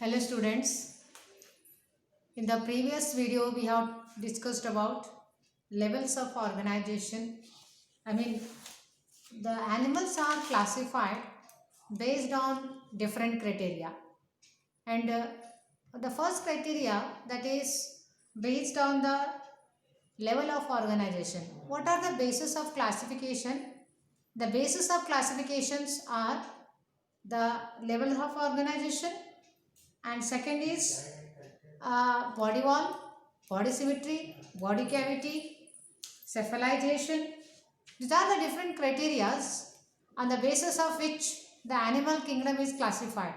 Hello students, in the previous video we have discussed about levels of organization. I mean the animals are classified based on different criteria and the first criteria that is based on the level of organization. What are the basis of classification? The basis of classifications are the level of organization, and second is body wall, body symmetry, body cavity, cephalization. These are the different criteria on the basis of which the animal kingdom is classified.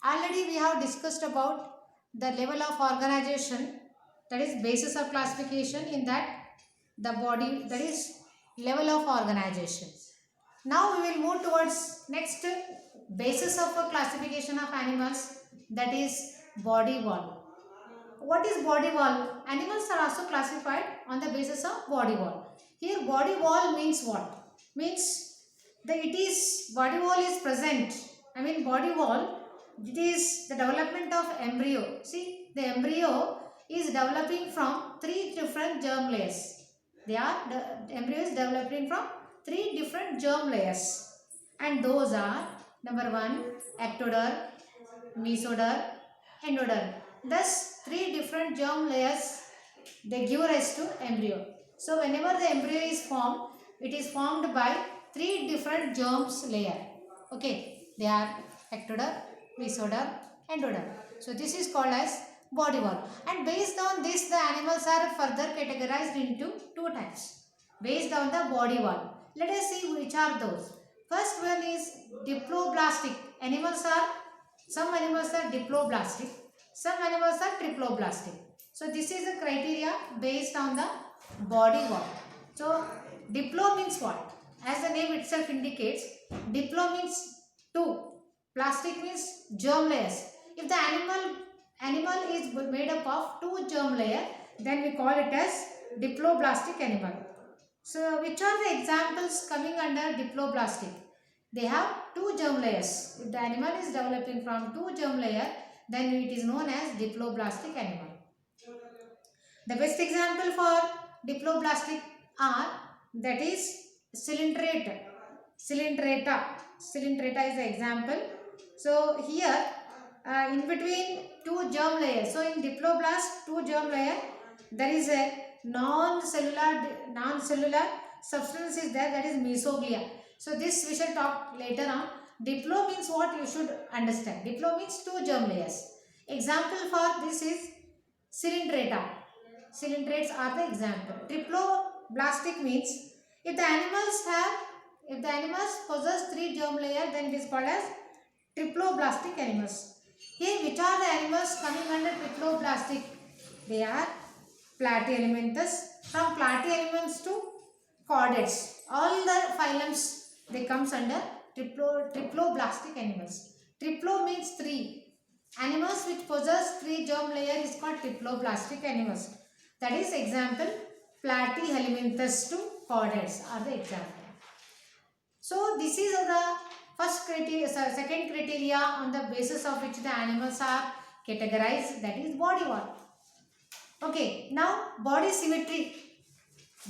Already we have discussed about the level of organization, that is basis of classification, in that the body, that is level of organization. Now we will move towards next basis of a classification of animals, that is body wall. What is body wall? Animals are also classified on the basis of body wall. Here body wall means what? Means the body wall is present. I mean body wall, it is the development of embryo. See, the embryo is developing from three different germ layers. The embryo is developing from three different germ layers, and those are number 1 ectoderm, mesoderm, endoderm. Thus, three different germ layers, they give rise to embryo. So, whenever the embryo is formed, it is formed by three different germs layer. Okay, they are ectoderm, mesoderm, endoderm. So, this is called as body wall. And based on this, the animals are further categorized into two types based on the body wall. Let us see which are those. First one is diploblastic. Some animals are diploblastic, some animals are triploblastic. So this is the criteria based on the body wall. So diplo means what? As the name itself indicates, diplo means two. Plastic means germ layers. If the animal is made up of two germ layer, then we call it as diploblastic animal. So which are the examples coming under diploblastic? They have two germ layers. If the animal is developing from two germ layer, then it is known as diploblastic animal. The best example for diploblastic are, that is Coelenterata. Coelenterata is the example. So here in between two germ layers. So in diploblast, two germ layer, there is a non-cellular substance is there, that is mesoglia. So this we shall talk later on. Diplo means what you should understand. Diplo means two germ layers. Example for this is Coelenterata. Coelenterates are the example. Triploblastic means if the animals possess three germ layer, then it is called as triploblastic animals. Here which are the animals coming under triploblastic? They are Platyhelminthes. From Platyhelminths to Chordates, all the phylums, they comes under triploblastic animals. Triplo means three. Animals which possess three germ layer is called triploblastic animals. That is example Platyhelminthes to Chordates are the example. So this is the first criteria, second criteria on the basis of which the animals are categorized, that is body wall. Okay, now body symmetry.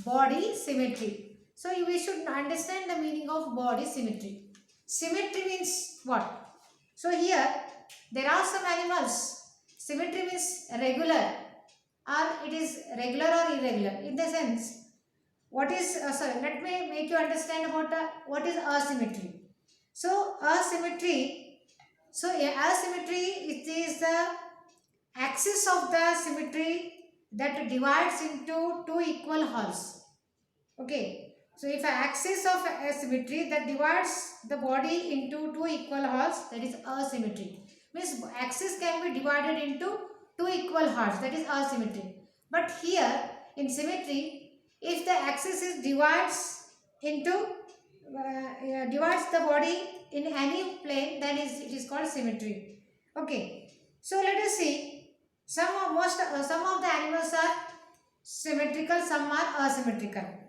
Body symmetry. So we should understand the meaning of body symmetry. Symmetry means what? So here there are some animals. Symmetry means regular, or it is regular or irregular. In the sense, what is let me make you understand about what is asymmetry. So asymmetry. So asymmetry, it is the axis of the symmetry that divides into two equal halves. Okay. So if an axis of asymmetry that divides the body into two equal halves, that is asymmetry. Means axis can be divided into two equal halves, that is asymmetry. But here in symmetry, if the axis is divides the body in any plane, then it is called symmetry. Okay. So let us see. Some of the animals are symmetrical, some are asymmetrical.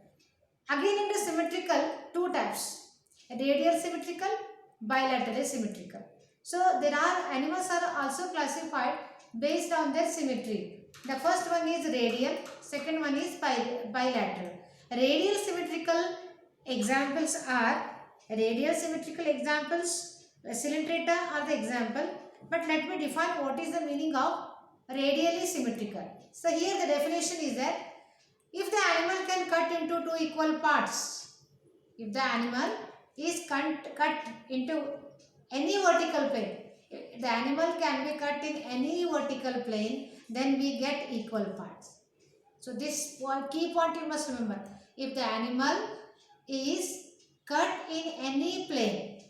Again in the symmetrical, two types: radial symmetrical, bilateral symmetrical. So there are animals are also classified based on their symmetry. The first one is radial, second one is bilateral. Radial symmetrical examples are Coelenterata are the example. But let me define what is the meaning of radially symmetrical. So here the definition is that if the animal can cut into two equal parts, if the animal is cut into any vertical plane, the animal can be cut in any vertical plane, then we get equal parts. So this one key point you must remember. If the animal is cut in any plane,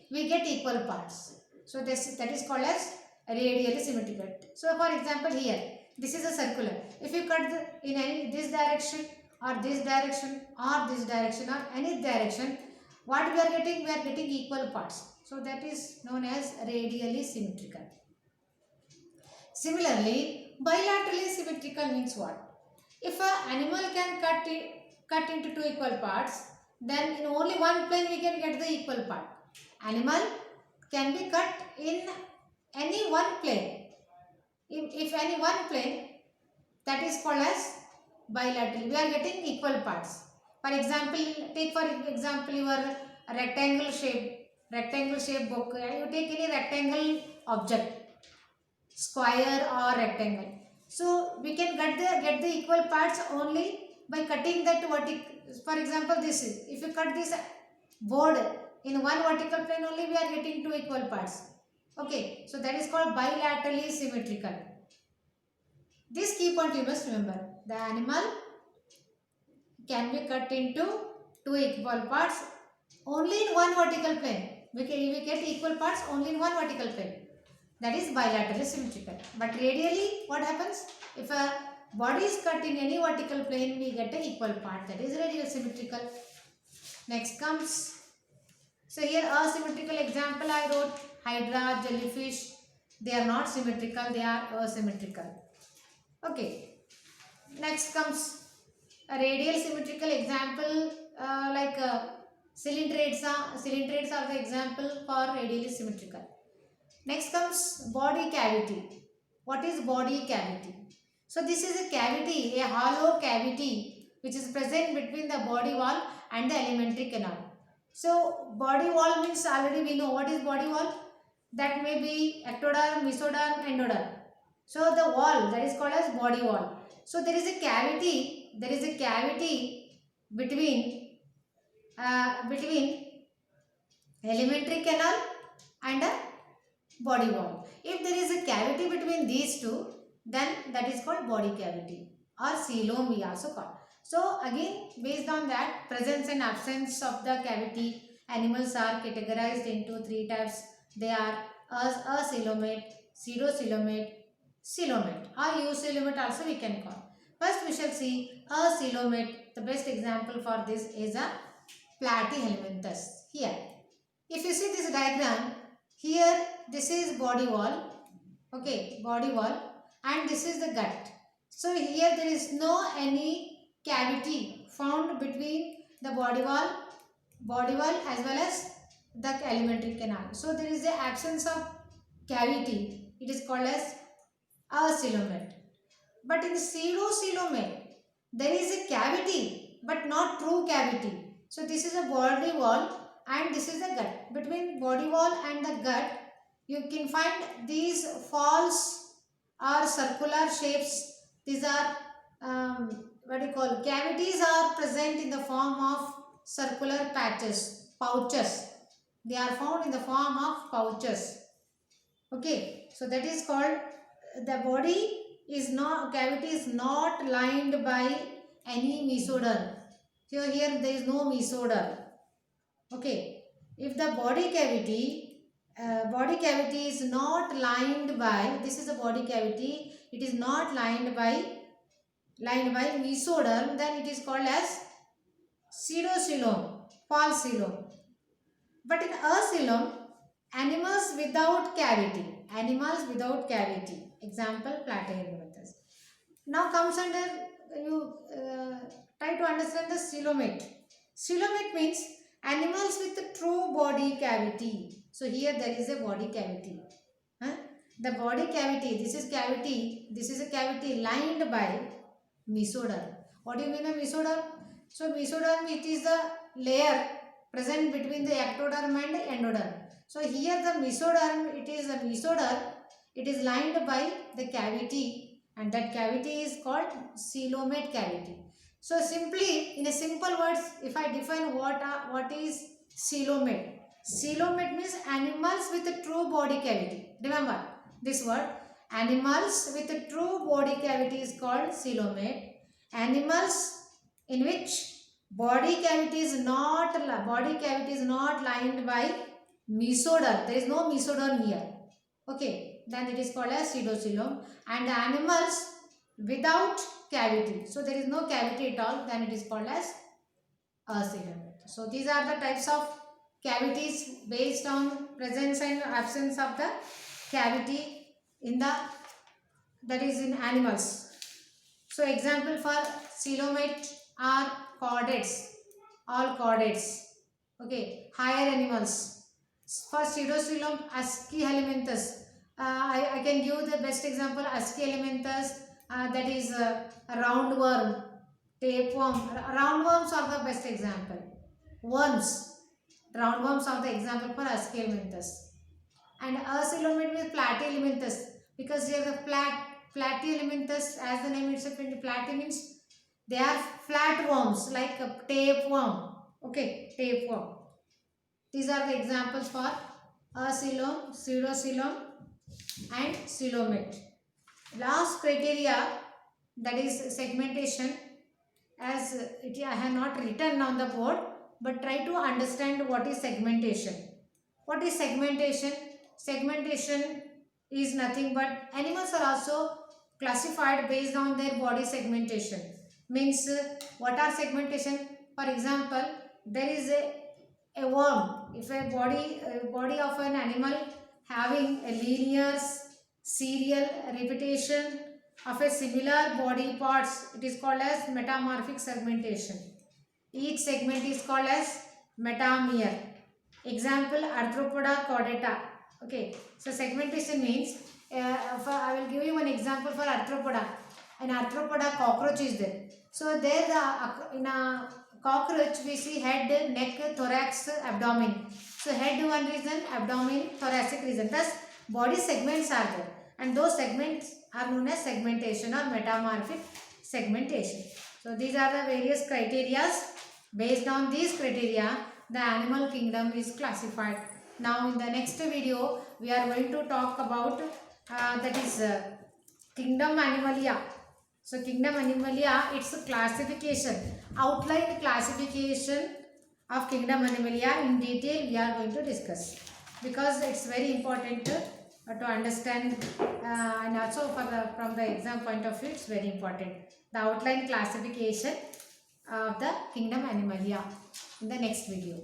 we get equal parts. So that is called as radially symmetrical. So for example, here this is a circular. If you cut in this direction or this direction or this direction or any direction, what we are getting? We are getting equal parts. So that is known as radially symmetrical. Similarly, bilaterally symmetrical means what? If an animal can cut into two equal parts, then in only one plane we can get the equal part. Animal can be cut in any one plane. If any one plane, that is called as bilateral. We are getting equal parts. For example, take for example your rectangle shape book. You take any rectangle object, square or rectangle. So we can get the equal parts only by cutting that vertical. For example, this is, if you cut this board in one vertical plane only, we are getting two equal parts. Okay, so that is called bilaterally symmetrical. This key point you must remember. The animal can be cut into two equal parts only in one vertical plane. We get equal parts only in one vertical plane. That is bilaterally symmetrical. But radially, what happens? If a body is cut in any vertical plane, we get an equal part. That is radial symmetrical. Next comes, so here asymmetrical example I wrote, hydra, jellyfish. They are not symmetrical, they are asymmetrical. Okay. Next comes a radial symmetrical example like cylindrids. Cylindrids are the example for radially symmetrical. Next comes body cavity. What is body cavity? So this is a cavity, a hollow cavity which is present between the body wall and the alimentary canal. So body wall means already we know what is body wall. That may be ectoderm, mesoderm, endoderm. So the wall, that is called as body wall. So there is a cavity between alimentary canal and a body wall. If there is a cavity between these two, then that is called body cavity or coelom we also call. So again, based on that, presence and absence of the cavity, animals are categorized into three types. They are acoelomate, pseudocoelomate, coelomate or eucoelomate also we can call. First we shall see acoelomate. The best example for this is a Platyhelminthes. Here, if you see this diagram, here this is body wall, okay, body wall, and this is the gut. So here there is no any cavity found between the body wall as well as the alimentary canal. So there is the absence of cavity. It is called as acoelomate. But in pseudocoelomate, there is a cavity but not true cavity. So this is a body wall and this is the gut. Between body wall and the gut, you can find these false or circular shapes. These are cavities are present in the form of circular pouches. They are found in the form of pouches. Okay, so that is called, the body is not, cavity is not lined by any mesoderm. So here there is no mesoderm. Okay, if the body cavity is not lined by, this is a body cavity, it is not lined by mesoderm, then it is called as pseudocoelom, false coelom. But in acoelom, animals without cavity, example Platyhelminthes. Now comes under, you try to understand the coelomate. Coelomate means animals with a true body cavity. So here there is a body cavity. Huh? The body cavity, this is a cavity lined by mesoderm. What do you mean by mesoderm? So mesoderm, it is the layer present between the ectoderm and endoderm. So here the mesoderm, it is lined by the cavity, and that cavity is called coelomate cavity. So simply, in a simple words, if I define what is coelomate. Coelomate means animals with a true body cavity. Remember this word, animals with a true body cavity is called coelomate. Animals in which body cavity is not lined by mesoderm. There is no mesoderm here. Okay, then it is called as pseudocoelom. And the animals without cavity, so there is no cavity at all, then it is called as coelomate. So these are the types of cavities based on presence and absence of the cavity in in animals. So example for coelomate are chordates, all chordates. Okay, higher animals. For pseudocoelom, Aschelanthes. I can give the best example, Aschelanthes, that is a roundworm, tapeworm. Roundworms are the best example. Worms. Roundworms are the example for Aschelanthes. And coelomate with platyhelminthes, because here the platyhelminthes, as the name itself, platy means they are flat worms like a tapeworm. Okay, tapeworm. These are the examples for coelom, pseudocoelom and coelomate. Last criteria, that is segmentation. As I have not written on the board, but try to understand what is segmentation. What is segmentation? Segmentation is nothing but animals are also classified based on their body segmentation. Means what are segmentation? For example, there is a worm. If a body of an animal having a linear serial repetition of a similar body parts, it is called as metamorphic segmentation. Each segment is called as metamer. Example, Arthropoda chordata. Okay, so segmentation means, I will give you one example for arthropoda. An arthropoda cockroach is there. So there in a cockroach we see head, neck, thorax, abdomen. So head one region, abdomen, thoracic region. Thus body segments are there, and those segments are known as segmentation or metamorphic segmentation. So these are the various criteria. Based on these criteria, the animal kingdom is classified. Now in the next video, we are going to talk about kingdom Animalia. So kingdom Animalia, its classification, outline classification of kingdom Animalia in detail we are going to discuss, because it's very important to understand, and also from the exam point of view, it's very important. The outline classification of the kingdom Animalia in the next video.